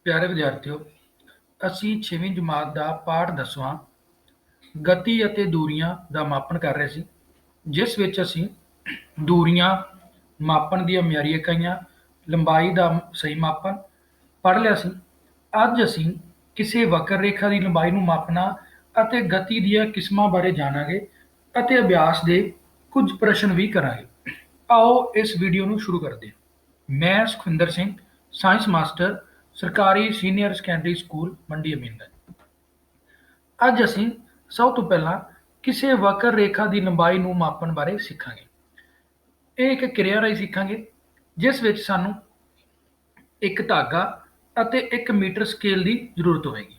ਪਿਆਰੇ ਵਿਦਿਆਰਥੀਓ, ਅਸੀਂ 6ਵੀਂ ਜਮਾਤ ਦਾ ਪਾਠ 10ਵਾਂ ਗਤੀ ਅਤੇ ਦੂਰੀਆਂ ਦਾ ਮਾਪਣ ਕਰ ਰਹੇ ਸੀ, ਜਿਸ ਵਿੱਚ ਅਸੀਂ ਦੂਰੀਆਂ ਮਾਪਣ ਦੀਆਂ ਮਿਆਰੀ ਇਕਾਈਆਂ, ਲੰਬਾਈ ਦਾ ਸਹੀ ਮਾਪਣ ਪੜ੍ਹ ਲਿਆ ਸੀ। ਅੱਜ ਅਸੀਂ ਕਿਸੇ ਵਕਰ ਰੇਖਾ ਦੀ ਲੰਬਾਈ ਨੂੰ ਮਾਪਣਾ ਅਤੇ ਗਤੀ ਦੀਆਂ ਕਿਸਮਾਂ ਬਾਰੇ ਜਾਣਾਂਗੇ ਅਤੇ ਅਭਿਆਸ ਦੇ ਕੁਝ ਪ੍ਰਸ਼ਨ ਵੀ ਕਰਾਂਗੇ। ਆਓ ਇਸ ਵੀਡੀਓ ਨੂੰ ਸ਼ੁਰੂ ਕਰਦੇ ਹਾਂ। ਮੈਂ ਸੁਖਵਿੰਦਰ ਸਿੰਘ, ਸਾਇੰਸ ਮਾਸਟਰ, ਸਰਕਾਰੀ ਸੀਨੀਅਰ ਸੈਕੰਡਰੀ ਸਕੂਲ ਮੰਡੀ ਅਮੀਨਗੰਜ। ਅੱਜ ਅਸੀਂ ਸਭ ਤੋਂ ਪਹਿਲਾਂ ਕਿਸੇ ਵਕਰ ਰੇਖਾ ਦੀ ਲੰਬਾਈ ਨੂੰ ਮਾਪਣ ਬਾਰੇ ਸਿੱਖਾਂਗੇ। ਇਹ ਇੱਕ ਕਿਰਿਆ ਰਾਹੀਂ ਸਿੱਖਾਂਗੇ, ਜਿਸ ਵਿੱਚ ਸਾਨੂੰ ਇੱਕ ਧਾਗਾ ਅਤੇ ਇੱਕ ਮੀਟਰ ਸਕੇਲ ਦੀ ਜ਼ਰੂਰਤ ਹੋਵੇਗੀ।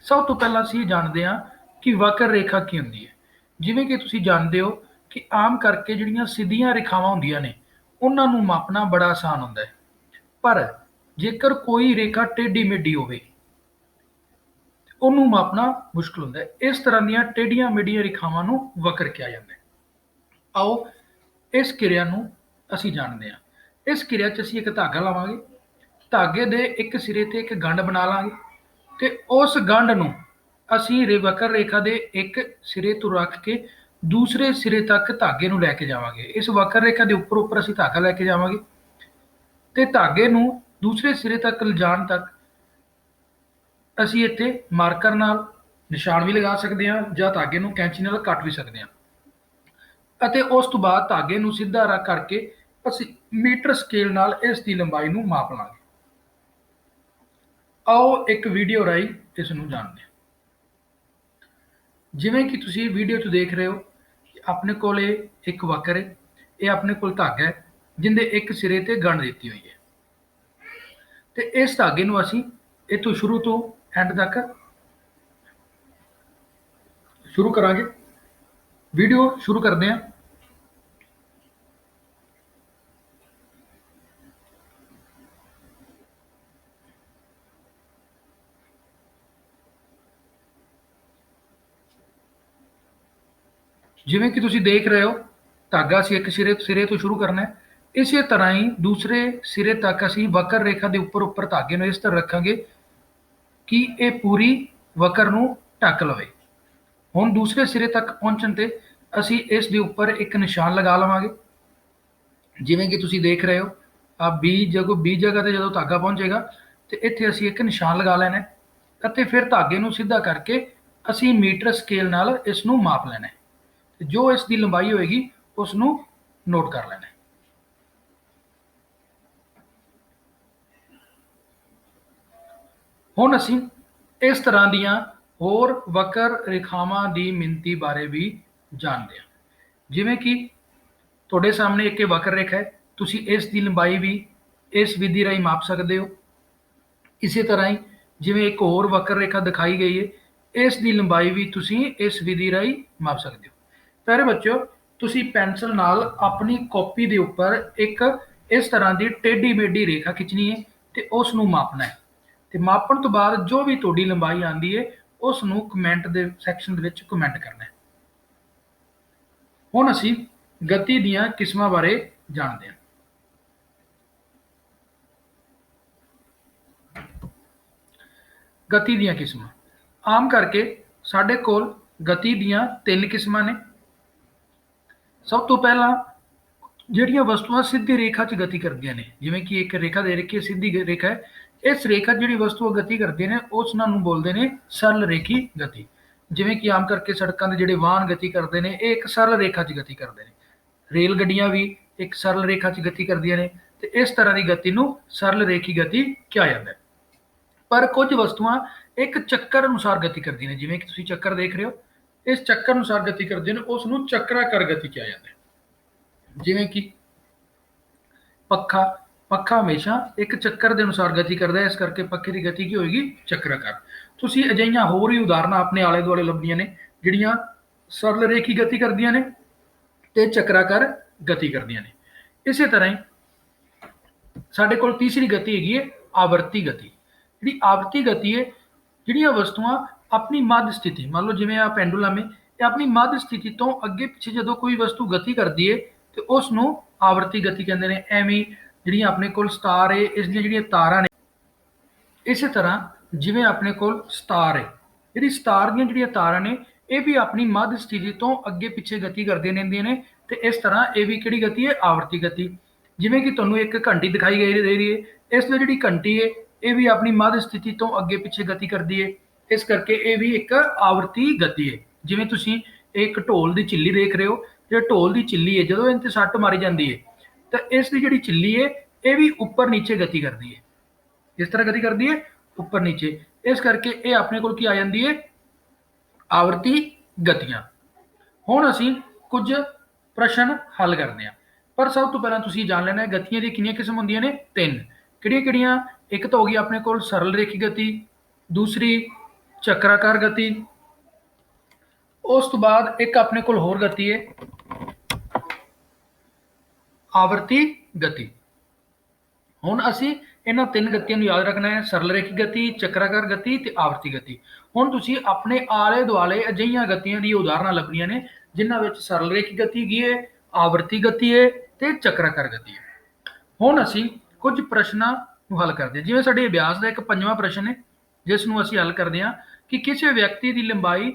ਸਭ ਤੋਂ ਪਹਿਲਾਂ ਅਸੀਂ ਜਾਣਦੇ ਹਾਂ ਕਿ ਵਕਰ ਰੇਖਾ ਕੀ ਹੁੰਦੀ ਹੈ। ਜਿਵੇਂ ਕਿ ਤੁਸੀਂ ਜਾਣਦੇ ਹੋ ਕਿ ਆਮ ਕਰਕੇ ਜਿਹੜੀਆਂ ਸਿੱਧੀਆਂ ਰੇਖਾਵਾਂ ਹੁੰਦੀਆਂ ਨੇ, ਉਹਨਾਂ ਨੂੰ ਮਾਪਣਾ ਬੜਾ ਆਸਾਨ ਹੁੰਦਾ ਹੈ, ਪਰ ਜੇਕਰ ਕੋਈ ਰੇਖਾ ਟੇਢੀ ਮੇਢੀ ਹੋਵੇ ਉਹਨੂੰ ਮਾਪਣਾ ਮੁਸ਼ਕਲ ਹੁੰਦਾ ਹੈ। ਇਸ ਤਰ੍ਹਾਂ ਦੀਆਂ ਟੇਢੀਆਂ ਮੇਢੀਆਂ ਰੇਖਾਵਾਂ ਨੂੰ ਵਕਰ ਕਿਹਾ ਜਾਂਦਾ ਹੈ। ਆਓ ਇਸ ਕਿਰਿਆ ਨੂੰ ਅਸੀਂ ਜਾਣਦੇ ਹਾਂ। ਇਸ ਕਿਰਿਆ 'ਚ ਅਸੀਂ ਇੱਕ ਧਾਗਾ ਲਾਵਾਂਗੇ, ਧਾਗੇ ਦੇ ਇੱਕ ਸਿਰੇ ਤੇ ਇੱਕ ਗੰਢ ਬਣਾ ਲਾਂਗੇ ਤੇ ਉਸ ਗੰਢ ਨੂੰ ਅਸੀਂ ਵਕਰ ਰੇਖਾ ਦੇ ਇੱਕ ਸਿਰੇ ਤੋਂ ਰੱਖ ਕੇ ਦੂਸਰੇ ਸਿਰੇ ਤੱਕ ਧਾਗੇ ਨੂੰ ਲੈ ਕੇ ਜਾਵਾਂਗੇ। ਇਸ ਵਕਰ ਰੇਖਾ ਦੇ ਉੱਪਰ ਅਸੀਂ ਧਾਗਾ ਲੈ ਕੇ ਜਾਵਾਂਗੇ ਤੇ ਧਾਗੇ ਨੂੰ ਦੂਸਰੇ ਸਿਰੇ ਤੱਕ ਲਿਜਾਣ ਤੱਕ ਅਸੀਂ ਇੱਥੇ ਮਾਰਕਰ ਨਾਲ ਨਿਸ਼ਾਨ ਵੀ ਲਗਾ ਸਕਦੇ ਹਾਂ ਜਾਂ ਧਾਗੇ ਨੂੰ ਕੈਂਚੀ ਨਾਲ ਕੱਟ ਵੀ ਸਕਦੇ ਹਾਂ, ਅਤੇ ਉਸ ਤੋਂ ਬਾਅਦ ਧਾਗੇ ਨੂੰ ਸਿੱਧਾ ਰੱਖ ਕਰਕੇ ਅਸੀਂ ਮੀਟਰ ਸਕੇਲ ਨਾਲ ਇਸ ਦੀ ਲੰਬਾਈ ਨੂੰ ਮਾਪ ਲਾਂਗੇ। ਆਓ ਇੱਕ ਵੀਡੀਓ ਰਾਹੀਂ ਇਸ ਨੂੰ ਜਾਣਦੇ ਹਾਂ। ਜਿਵੇਂ ਕਿ ਤੁਸੀਂ ਵੀਡੀਓ 'ਚ ਦੇਖ ਰਹੇ ਹੋ, ਆਪਣੇ ਕੋਲ ਇਹ ਇੱਕ ਵਕਰ ਹੈ, ਇਹ ਆਪਣੇ ਕੋਲ ਧਾਗਾ ਹੈ ਜਿਹਦੇ ਇੱਕ ਸਿਰੇ ਤੇ ਗੰਢ ਦਿੱਤੀ ਹੋਈ ਹੈ, ਤੇ ਇਸ ਧਾਗੇ ਨੂੰ ਅਸੀਂ ਇੱਥੋਂ ਸ਼ੁਰੂ ਤੋਂ ਐਂਡ ਤੱਕ ਸ਼ੁਰੂ ਕਰਾਂਗੇ। ਵੀਡੀਓ ਸ਼ੁਰੂ ਕਰਦੇ ਹਾਂ। ਜਿਵੇਂ ਕਿ ਤੁਸੀਂ ਦੇਖ ਰਹੇ ਹੋ, ਧਾਗਾ ਅਸੀਂ ਇੱਕ ਸਿਰੇ ਤੋਂ ਸ਼ੁਰੂ ਕਰਨਾ ਹੈ। ਇਸੇ ਤਰ੍ਹਾਂ ਹੀ ਦੂਸਰੇ ਸਿਰੇ ਤੱਕ ਅਸੀਂ ਵਕਰ ਰੇਖਾ ਦੇ ਉੱਪਰ ਧਾਗੇ ਨੂੰ ਇਸ ਤਰ੍ਹਾਂ ਰੱਖਾਂਗੇ ਕਿ ਇਹ ਪੂਰੀ ਵਕਰ ਨੂੰ ਢੱਕ ਲਵੇ। ਹੁਣ ਦੂਸਰੇ ਸਿਰੇ ਤੱਕ ਪਹੁੰਚਣ ਤੇ ਅਸੀਂ ਇਸ ਦੇ ਉੱਪਰ ਇੱਕ ਨਿਸ਼ਾਨ ਲਗਾ ਲਵਾਂਗੇ। ਜਿਵੇਂ ਕਿ ਤੁਸੀਂ ਦੇਖ ਰਹੇ ਹੋ, ਬੀ ਜਗ੍ਹਾ ਤੇ ਜਦੋਂ ਧਾਗਾ ਪਹੁੰਚੇਗਾ ਤੇ ਇੱਥੇ ਅਸੀਂ ਇੱਕ ਨਿਸ਼ਾਨ ਲਗਾ ਲੈਣਾ ਹੈ ਅਤੇ ਫਿਰ ਧਾਗੇ ਨੂੰ ਸਿੱਧਾ ਕਰਕੇ ਅਸੀਂ ਮੀਟਰ ਸਕੇਲ ਨਾਲ ਇਸ ਨੂੰ ਮਾਪ ਲੈਣਾ ਹੈ। ਜੋ ਇਸ ਦੀ ਲੰਬਾਈ ਹੋਏਗੀ ਉਸ ਨੂੰ ਨੋਟ ਕਰ ਲੈਣਾ ਹੈ। ਹੁਣ ਅਸੀਂ ਇਸ ਤਰ੍ਹਾਂ ਦੀਆਂ ਹੋਰ ਵਕਰ ਰੇਖਾਵਾਂ ਦੀ ਮਿਣਤੀ ਬਾਰੇ ਵੀ ਜਾਣਦੇ ਹਾਂ। ਜਿਵੇਂ ਕਿ ਤੁਹਾਡੇ ਸਾਹਮਣੇ ਇੱਕ ਵਕਰ ਰੇਖਾ ਹੈ, ਤੁਸੀਂ ਇਸ ਦੀ ਲੰਬਾਈ ਵੀ ਇਸ ਵਿਧੀ ਰਾਹੀਂ ਮਾਪ ਸਕਦੇ ਹੋ। ਇਸੇ ਤਰ੍ਹਾਂ ਹੀ ਜਿਵੇਂ ਇੱਕ ਹੋਰ ਵਕਰ ਰੇਖਾ ਦਿਖਾਈ ਗਈ ਹੈ, ਇਸ ਦੀ ਲੰਬਾਈ ਵੀ ਤੁਸੀਂ ਇਸ ਵਿਧੀ ਰਾਹੀਂ ਮਾਪ ਸਕਦੇ ਹੋ। ਪਿਆਰੇ ਬੱਚਿਓ, ਤੁਸੀਂ ਪੈਨਸਲ ਨਾਲ ਆਪਣੀ ਕਾਪੀ ਦੇ ਉੱਪਰ ਇੱਕ ਇਸ ਤਰ੍ਹਾਂ ਦੀ ਟੇਢੀ ਮੇਢੀ ਰੇਖਾ ਖਿੱਚਣੀ ਹੈ ਤੇ ਉਸ ਨੂੰ ਮਾਪਣਾ ਹੈ, ਤੇ ਮਾਪਣ ਤੋਂ ਬਾਅਦ ਜੋ ਵੀ ਤੁਹਾਡੀ ਲੰਬਾਈ ਆਉਂਦੀ ਹੈ ਉਸ ਨੂੰ ਕਮੈਂਟ ਦੇ ਸੈਕਸ਼ਨ ਦੇ ਵਿੱਚ ਕਮੈਂਟ ਕਰਨਾ ਹੈ। ਹੁਣ ਅਸੀਂ ਗਤੀ ਦੀਆਂ ਕਿਸਮਾਂ ਬਾਰੇ ਜਾਣਦੇ ਹਾਂ। ਗਤੀ ਦੀਆਂ ਕਿਸਮਾਂ ਆਮ ਕਰਕੇ ਸਾਡੇ ਕੋਲ ਗਤੀ ਦੀਆਂ 3 ਕਿਸਮਾਂ ਨੇ। ਸਭ ਤੋਂ ਪਹਿਲਾਂ ਜਿਹੜੀਆਂ ਵਸਤੂਆਂ ਸਿੱਧੀ ਰੇਖਾ 'ਚ ਗਤੀ ਕਰਦੀਆਂ ਨੇ, ਜਿਵੇਂ ਕਿ ਇੱਕ ਰੇਖਾ ਦੇ ਰੱਖੀ ਸਿੱਧੀ ਰੇਖਾ ਹੈ, ਇਸ ਰੇਖਾ ਜਿਹੜੀ ਵਸਤੂਆਂ ਗਤੀ ਕਰਦੀਆਂ ਨੇ ਉਸ ਨੂੰ ਬੋਲਦੇ ਨੇ ਸਰਲ ਰੇਖੀ ਗਤੀ। ਜਿਵੇਂ ਕਿ ਆਮ ਕਰਕੇ ਸੜਕਾਂ ਦੇ ਜਿਹੜੇ ਵਾਹਨ ਗਤੀ ਕਰਦੇ ਨੇ ਇਹ ਇੱਕ ਸਰਲ ਰੇਖਾ 'ਚ ਗਤੀ ਕਰਦੇ ਨੇ। ਰੇਲ ਗੱਡੀਆਂ ਵੀ ਇੱਕ ਸਰਲ ਰੇਖਾ 'ਚ ਗਤੀ ਕਰਦੀਆਂ ਨੇ, ਤੇ ਇਸ ਤਰ੍ਹਾਂ ਦੀ ਗਤੀ ਨੂੰ ਸਰਲ ਰੇਖੀ ਗਤੀ ਕਿਹਾ ਜਾਂਦਾ ਹੈ। ਪਰ ਕੁਝ ਵਸਤੂਆਂ ਇੱਕ ਚੱਕਰ ਅਨੁਸਾਰ ਗਤੀ ਕਰਦੀਆਂ ਨੇ, ਜਿਵੇਂ ਕਿ ਤੁਸੀਂ ਚੱਕਰ ਦੇਖ ਰਹੇ ਹੋ, ਇਸ ਚੱਕਰ ਅਨੁਸਾਰ ਗਤੀ ਕਰਦੇ ਨੇ, ਉਸ ਨੂੰ ਚੱਕਰਾਕਾਰ ਗਤੀ ਕਿਹਾ ਜਾਂਦਾ ਹੈ। ਜਿਵੇਂ ਕਿ ਪੱਖਾ ਹਮੇਸ਼ਾ ਇੱਕ ਚੱਕਰ ਦੇ ਅਨੁਸਾਰ ਗਤੀ ਕਰਦਾ ਹੈ, ਇਸ ਕਰਕੇ ਪੱਖੇ ਦੀ ਗਤੀ ਕੀ ਹੋਏਗੀ? ਚੱਕਰਾਕਾਰ। ਤੁਸੀਂ ਅਜਿਹੀਆਂ ਹੋਰ ਵੀ ਉਦਾਹਰਨਾਂ ਆਪਣੇ ਆਲੇ ਦੁਆਲੇ ਲੱਭਣੀਆਂ ਨੇ ਜਿਹੜੀਆਂ ਸਰਲ ਰੇਖੀ ਗਤੀ ਕਰਦੀਆਂ ਨੇ ਤੇ ਚੱਕਰਾਕਾਰ ਗਤੀ ਕਰਦੀਆਂ ਨੇ। ਇਸੇ ਤਰ੍ਹਾਂ ਹੀ ਸਾਡੇ ਕੋਲ ਤੀਸਰੀ ਗਤੀ ਹੈਗੀ ਹੈ ਆਵਰਤੀ ਗਤੀ। ਜਿਹੜੀ ਆਵਰਤੀ ਗਤੀ ਹੈ, ਜਿਹੜੀਆਂ ਵਸਤੂਆਂ ਆਪਣੀ ਮੱਧ ਸਥਿਤੀ, ਮੰਨ ਲਓ ਜਿਵੇਂ ਪੈਂਡੂਲਮ ਹੈ, ਇਹ ਆਪਣੀ ਮੱਧ ਸਥਿਤੀ ਤੋਂ ਅੱਗੇ ਪਿੱਛੇ ਜਦੋਂ ਕੋਈ ਵਸਤੂ ਗਤੀ ਕਰਦੀ ਹੈ ਤੇ ਉਸ ਨੂੰ ਆਵਰਤੀ ਗਤੀ ਕਹਿੰਦੇ ਨੇ। ਐਵੇਂ ਜਿਹੜੀਆਂ ਆਪਣੇ ਕੋਲ ਸਟਾਰ ਹੈ, ਇਸ ਦੀਆਂ ਜਿਹੜੀਆਂ ਤਾਰਾਂ ਨੇ, इस तरह जिवें अपने कोल स्टार है, यदि स्टार ਦੀਆਂ ਜਿਹੜੀਆਂ ਤਾਰਾਂ ਨੇ ਇਹ ਵੀ ਆਪਣੀ ਮੱਧ ਸਥਿਤੀ ਤੋਂ ਅੱਗੇ ਪਿੱਛੇ ਗਤੀ ਕਰਦੇ ਰਹਿੰਦੀਆਂ ਨੇ ਤੇ ਇਸ ਤਰ੍ਹਾਂ ਇਹ ਵੀ ਕਿਹੜੀ ਗਤੀ ਹੈ, ਆਵਰਤੀ ਗਤੀ। ਜਿਵੇਂ ਕਿ ਤੁਹਾਨੂੰ ਇੱਕ ਘੰਟੀ ਦਿਖਾਈ ਦੇ ਰਹੀ ਹੈ, ਇਸ ਵਿੱਚ ਜਿਹੜੀ ਘੰਟੀ ਹੈ ਇਹ ਵੀ ਆਪਣੀ ਮੱਧ ਸਥਿਤੀ ਤੋਂ ਅੱਗੇ ਪਿੱਛੇ ਗਤੀ ਕਰਦੀ ਹੈ, ਇਸ ਕਰਕੇ ਇਹ ਵੀ ਇੱਕ ਆਵਰਤੀ ਗਤੀ ਹੈ। ਜਿਵੇਂ ਤੁਸੀਂ ਇੱਕ ਢੋਲ ਦੀ ਝਿੱਲੀ ਦੇਖ ਰਹੇ ਹੋ, ਜੇ ਢੋਲ ਦੀ ਝਿੱਲੀ ਹੈ ਜਦੋਂ ਇਹਦੇ ਤੇ ਸੱਟ ਮਾਰੀ ਜਾਂਦੀ ਹੈ ਤਾਂ ਇਸ ਦੀ ਜਿਹੜੀ ਝਿੱਲੀ ਹੈ ਇਹ ਵੀ ਉੱਪਰ ਨੀਚੇ ਗਤੀ ਕਰਦੀ ਹੈ, ਇਸ ਤਰ੍ਹਾਂ ਗਤੀ ਕਰਦੀ ਹੈ ਉੱਪਰ ਨੀਚੇ, ਇਸ ਕਰਕੇ ਇਹ ਆਪਣੇ ਕੋਲ ਕੀ ਆ ਜਾਂਦੀ ਹੈ, ਆਵਰਤੀ ਗਤੀਆਂ। ਹੁਣ ਅਸੀਂ ਕੁਝ ਪ੍ਰਸ਼ਨ ਹੱਲ ਕਰਦੇ ਹਾਂ, ਪਰ ਸਭ ਤੋਂ ਪਹਿਲਾਂ ਤੁਸੀਂ ਜਾਣ ਲੈਣਾ ਹੈ ਗਤੀਆਂ ਦੀ ਕਿੰਨੀਆਂ ਕਿਸਮ ਹੁੰਦੀਆਂ ਨੇ, ਤਿੰਨ। ਕਿਹੜੀਆਂ ਕਿਹੜੀਆਂ? ਇੱਕ ਤਾਂ ਹੋ ਗਈ ਆਪਣੇ ਕੋਲ ਸਰਲ ਰੇਖੀ ਗਤੀ, ਦੂਸਰੀ ਚੱਕਰਾਕਾਰ ਗਤੀ, ਉਸ ਤੋਂ ਬਾਅਦ ਇੱਕ ਆਪਣੇ ਕੋਲ ਹੋਰ ਗਤੀ ਹੈ ਆਵਰਤੀ ਗਤੀ। ਹੁਣ ਅਸੀਂ ਇਹਨਾਂ ਤਿੰਨ ਗਤੀਆਂ ਨੂੰ ਯਾਦ ਰੱਖਣਾ ਹੈ, ਸਰਲ ਰੇਖੀ ਗਤੀ, ਚੱਕਰਾਕਾਰ ਗਤੀ ਤੇ ਆਵਰਤੀ ਗਤੀ। ਹੁਣ ਤੁਸੀਂ ਆਪਣੇ ਆਲੇ ਦੁਆਲੇ ਅਜਿਹੀਆਂ ਗਤੀਆਂ ਦੀ ਉਦਾਹਰਨਾਂ ਲੱਭਣੀਆਂ ਨੇ ਜਿਨ੍ਹਾਂ ਵਿੱਚ ਸਰਲ ਰੇਖੀ ਗਤੀ ਹੈਗੀ ਹੈ, ਆਵਰਤੀ ਗਤੀ ਹੈ ਤੇ ਚੱਕਰਾਕਾਰ ਗਤੀ ਹੈ। ਹੁਣ ਅਸੀਂ ਕੁਝ ਪ੍ਰਸ਼ਨਾਂ ਨੂੰ ਹੱਲ ਕਰਦੇ ਹਾਂ, ਜਿਵੇਂ ਸਾਡੇ ਅਭਿਆਸ ਦਾ ਇੱਕ ਪੰਜਵਾਂ ਪ੍ਰਸ਼ਨ ਹੈ ਜਿਸ ਨੂੰ ਅਸੀਂ ਹੱਲ ਕਰਦੇ ਹਾਂ ਕਿ ਕਿਸੇ ਵਿਅਕਤੀ ਦੀ ਲੰਬਾਈ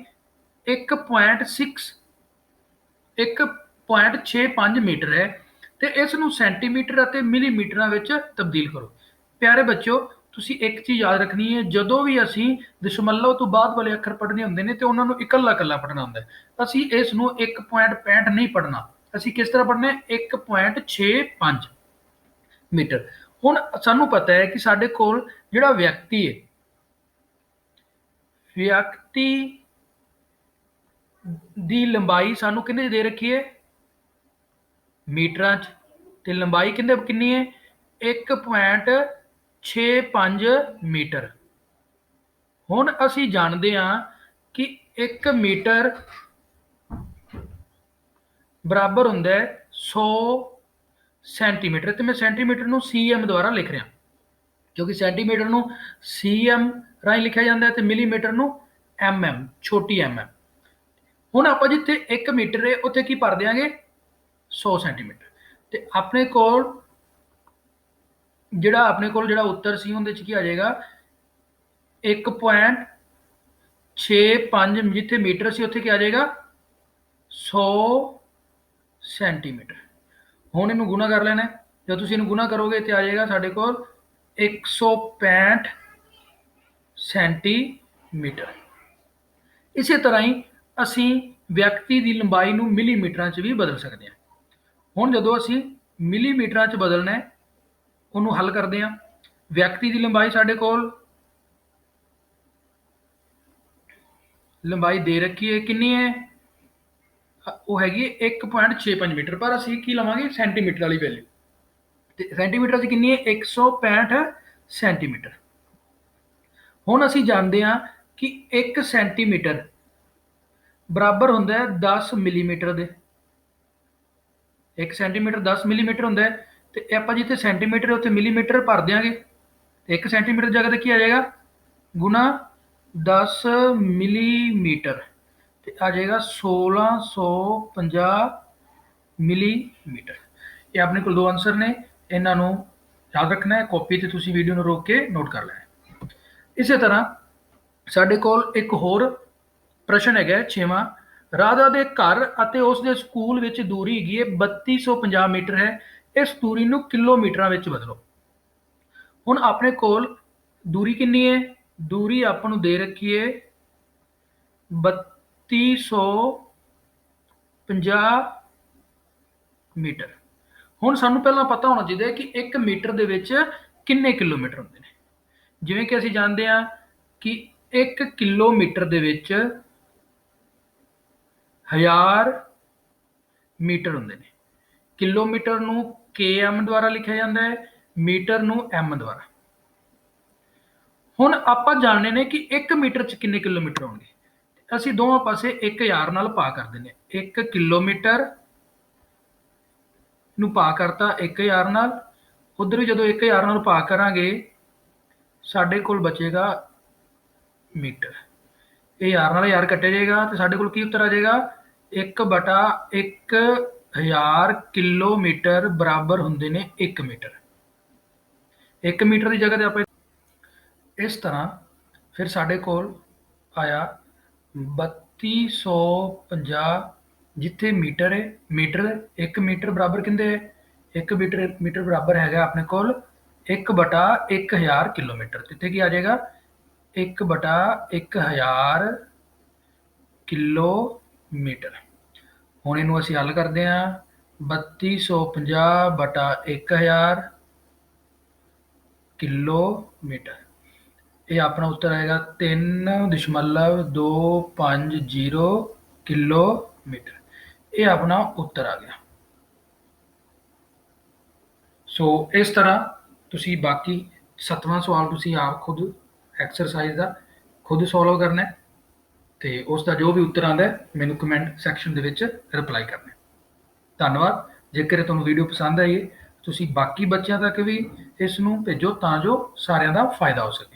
1.65 ਮੀਟਰ ਹੈ ਤੇ ਇਸ ਨੂੰ ਸੈਂਟੀਮੀਟਰ ਅਤੇ ਮਿਲੀਮੀਟਰਾਂ ਵਿੱਚ ਤਬਦੀਲ ਕਰੋ। ਪਿਆਰੇ ਬੱਚਿਓ, ਤੁਸੀਂ ਇੱਕ ਚੀਜ਼ ਯਾਦ ਰੱਖਣੀ ਹੈ, ਜਦੋਂ ਵੀ ਅਸੀਂ ਦਸ਼ਮਲਵ ਤੋਂ ਬਾਅਦ ਵਾਲੇ ਅੱਖਰ ਪੜ੍ਹਨੇ ਹੁੰਦੇ ਨੇ ਤੇ ਉਹਨਾਂ ਨੂੰ ਇਕੱਲਾ ਇਕੱਲਾ ਪੜ੍ਹਨਾ ਹੁੰਦਾ ਹੈ। ਅਸੀਂ ਇਸ ਨੂੰ 1.65 ਨਹੀਂ ਪੜ੍ਹਨਾ, ਅਸੀਂ ਕਿਸ ਤਰ੍ਹਾਂ ਪੜ੍ਹਨਾ ਹੈ, 1.65 ਮੀਟਰ। ਹੁਣ ਸਾਨੂੰ ਪਤਾ ਹੈ ਕਿ ਸਾਡੇ ਕੋਲ ਜਿਹੜਾ ਵਿਅਕਤੀ ਹੈ, ਵਿਅਕਤੀ ਦੀ ਲੰਬਾਈ ਸਾਨੂੰ ਕਿੰਨੇ ਦੇ ਰੱਖੀ ਹੈ, ਮੀਟਰਾਂ 'ਚ, ਤੇ ਲੰਬਾਈ ਕਿੰਨੀ ਹੈ, 1.65 ਮੀਟਰ। ਹੁਣ ਅਸੀਂ ਜਾਣਦੇ ਹਾਂ ਕਿ 1 ਮੀਟਰ ਬਰਾਬਰ ਹੁੰਦਾ ਹੈ 100 ਸੈਂਟੀਮੀਟਰ, ਤੇ ਮੈਂ ਸੈਂਟੀਮੀਟਰ ਨੂੰ ਸੀਐਮ ਦੁਆਰਾ ਲਿਖ ਰਿਹਾ ਕਿਉਂਕਿ ਸੈਂਟੀਮੀਟਰ ਨੂੰ ਸੀਐਮ ਰਾਹੀਂ ਲਿਖਿਆ ਜਾਂਦਾ ਹੈ ਤੇ ਮਿਲੀਮੀਟਰ ਨੂੰ ਐਮਐਮ, ਛੋਟੀ ਐਮਐਮ। ਹੁਣ ਆਪਾਂ ਜਿੱਥੇ 1 ਮੀਟਰ ਹੈ ਉੱਥੇ ਕੀ ਭਰ ਦਿਆਂਗੇ, 100 ਸੈਂਟੀਮੀਟਰ। ਤੇ ਆਪਣੇ ਕੋਲ ਜਿਹੜਾ ਉੱਤਰ ਸੀ ਉਹਦੇ 'ਚ ਕੀ ਆ ਜਾਏਗਾ, 1.65 ਜਿੱਥੇ ਮੀਟਰ ਸੀ ਉੱਥੇ ਕੀ ਆ ਜਾਏਗਾ, 100 ਸੈਂਟੀਮੀਟਰ। ਹੁਣ ਇਹਨੂੰ ਗੁਣਾ ਕਰ ਲੈਣਾ, ਜਦ ਤੁਸੀਂ ਇਹਨੂੰ ਗੁਣਾ ਕਰੋਗੇ ਤੇ ਆ ਜਾਏਗਾ ਸਾਡੇ ਕੋਲ 165 ਸੈਂਟੀਮੀਟਰ। ਇਸੇ ਤਰ੍ਹਾਂ ਹੀ ਅਸੀਂ ਵਿਅਕਤੀ ਦੀ ਲੰਬਾਈ ਨੂੰ ਮਿਲੀਮੀਟਰਾਂ 'ਚ ਵੀ ਬਦਲ ਸਕਦੇ ਹਾਂ। ਹੁਣ ਜਦੋਂ ਅਸੀਂ ਮਿਲੀਮੀਟਰਾਂ 'ਚ ਬਦਲਣਾ ਹੈ ਉਹਨੂੰ ਹੱਲ ਕਰਦੇ ਹਾਂ। ਵਿਅਕਤੀ ਦੀ ਲੰਬਾਈ ਸਾਡੇ ਕੋਲ ਲੰਬਾਈ ਦੇ ਰੱਖੀ ਹੈ, ਕਿੰਨੀ ਹੈ, ਉਹ ਹੈਗੀ 1.65 ਮੀਟਰ, ਪਰ ਅਸੀਂ ਕੀ ਲਵਾਂਗੇ, ਸੈਂਟੀਮੀਟਰ ਵਾਲੀ ਵੈਲਿਊ। ਤੇ ਸੈਂਟੀਮੀਟਰ 'ਚ ਕਿੰਨੀ ਹੈ, 165 ਸੈਂਟੀਮੀਟਰ। ਹੁਣ ਅਸੀਂ ਜਾਣਦੇ ਹਾਂ ਕਿ 1 ਸੈਂਟੀਮੀਟਰ ਬਰਾਬਰ ਹੁੰਦਾ ਹੈ 10 ਮਿਲੀਮੀਟਰ ਦੇ। 1 ਸੈਂਟੀਮੀਟਰ 10 ਮਿਲੀਮੀਟਰ ਹੁੰਦਾ ਹੈ, ਤੇ ਆਪਾਂ ਜਿੱਥੇ ਸੈਂਟੀਮੀਟਰ ਉੱਥੇ ਮਿਲੀਮੀਟਰ ਭਰ ਦਿਆਂਗੇ ਤੇ 1 ਸੈਂਟੀਮੀਟਰ ਦੀ ਜਗ੍ਹਾ ਤੇ ਕੀ ਆ ਜਾਏਗਾ, ਗੁਣਾ 10 ਮਿਲੀਮੀਟਰ, ਤੇ ਆ ਜਾਏਗਾ 1650 ਮਿਲੀਮੀਟਰ। ਇਹ ਆਪਣੇ ਕੋਲ ਦੋ ਆਨਸਰ ਨੇ, ਇਹਨਾਂ ਨੂੰ ਯਾਦ ਰੱਖਣਾ ਹੈ, ਕਾਪੀ ਤੇ ਤੁਸੀਂ ਵੀਡੀਓ ਨੂੰ ਰੋਕ ਕੇ ਨੋਟ ਕਰ ਲੈਣਾ। ਇਸੇ ਤਰ੍ਹਾਂ ਸਾਡੇ ਕੋਲ ਇੱਕ ਹੋਰ ਪ੍ਰਸ਼ਨ ਹੈਗਾ 6ਵਾਂ, ਰਾਧਾ ਦੇ ਘਰ ਅਤੇ ਉਸ ਦੇ ਸਕੂਲ ਵਿੱਚ ਦੂਰੀ ਹੈਗੀ ਹੈ 3250 ਮੀਟਰ ਹੈ, ਇਸ ਦੂਰੀ ਨੂੰ ਕਿਲੋਮੀਟਰਾਂ ਵਿੱਚ ਬਦਲੋ। ਹੁਣ ਆਪਣੇ ਕੋਲ ਦੂਰੀ ਕਿੰਨੀ ਹੈ, ਦੂਰੀ ਆਪਾਂ ਨੂੰ ਦੇ ਰੱਖੀ ਹੈ 3250 ਮੀਟਰ। ਹੁਣ ਸਾਨੂੰ ਪਹਿਲਾਂ ਪਤਾ ਹੋਣਾ ਚਾਹੀਦਾ ਹੈ ਕਿ 1 ਮੀਟਰ ਦੇ ਵਿੱਚ ਕਿੰਨੇ ਕਿਲੋਮੀਟਰ ਹੁੰਦੇ ਨੇ। ਜਿਵੇਂ ਕਿ ਅਸੀਂ ਜਾਣਦੇ ਹਾਂ ਕਿ 1 ਕਿਲੋਮੀਟਰ ਦੇ ਵਿੱਚ 1000 ਮੀਟਰ ਹੁੰਦੇ ਨੇ। ਕਿਲੋਮੀਟਰ ਨੂੰ km ਦੁਆਰਾ ਲਿਖਿਆ ਜਾਂਦਾ ਹੈ, ਮੀਟਰ ਨੂੰ m ਦੁਆਰਾ। ਹੁਣ ਆਪਾਂ ਜਾਣਦੇ ਨੇ ਕਿ 1 ਮੀਟਰ 'ਚ ਕਿੰਨੇ ਕਿਲੋਮੀਟਰ ਹੋਣਗੇ, ਅਸੀਂ ਦੋਵਾਂ ਪਾਸੇ 1000 ਨਾਲ ਭਾਗ ਕਰ ਦਿੰਦੇ ਹਾਂ। 1 ਕਿਲੋਮੀਟਰ ਨੂੰ ਭਾਗ ਕਰਤਾ 1000 ਨਾਲ, ਉਧਰ ਵੀ ਜਦੋਂ 1000 ਨਾਲ ਭਾਗ ਕਰਾਂਗੇ ਸਾਡੇ ਕੋਲ ਬਚੇਗਾ ਮੀਟਰ। ਇਹ 1000 ਨਾਲ 1000 ਕੱਟਿਆ ਜਾਏਗਾ ਤੇ ਸਾਡੇ ਕੋਲ ਕੀ ਉੱਤਰ ਆ ਜਾਏਗਾ, 1/1000 ਕਿਲੋਮੀਟਰ ਬਰਾਬਰ ਹੁੰਦੇ ਨੇ 1 ਮੀਟਰ। 1 ਮੀਟਰ ਦੀ ਜਗ੍ਹਾ ਤੇ ਆਪਾਂ इस तरह फिर साढ़े कोल आया 3250, जिथे मीटर है, मीटर 1 मीटर बराबर किंदे, 1 मीटर बराबर हैगा अपने कोल 1/1000 किलोमीटर। इत्थे की आ जाएगा 1/1000 किलोमीटर। हुण इहनूं असीं हल करदे हां, 3250/1000 किलोमीटर। ये अपना उत्तर आएगा 3.250 किलोमीटर। ये अपना उत्तर आ गया। सो इस तरह तुसी बाकी 7वां सवाल तुसी आप खुद एक्सरसाइज का खुद सॉल्व करना है, तो उसका जो भी उत्तर आता है मैनू कमेंट सैक्शन के रिप्लाई करना है। धन्यवाद। जेकर तुहानूं वीडियो पसंद आई तुसी बाकी बच्चों तक भी इसनूं भेजो तां जो सारिਆਂ ਦਾ फायदा हो सके।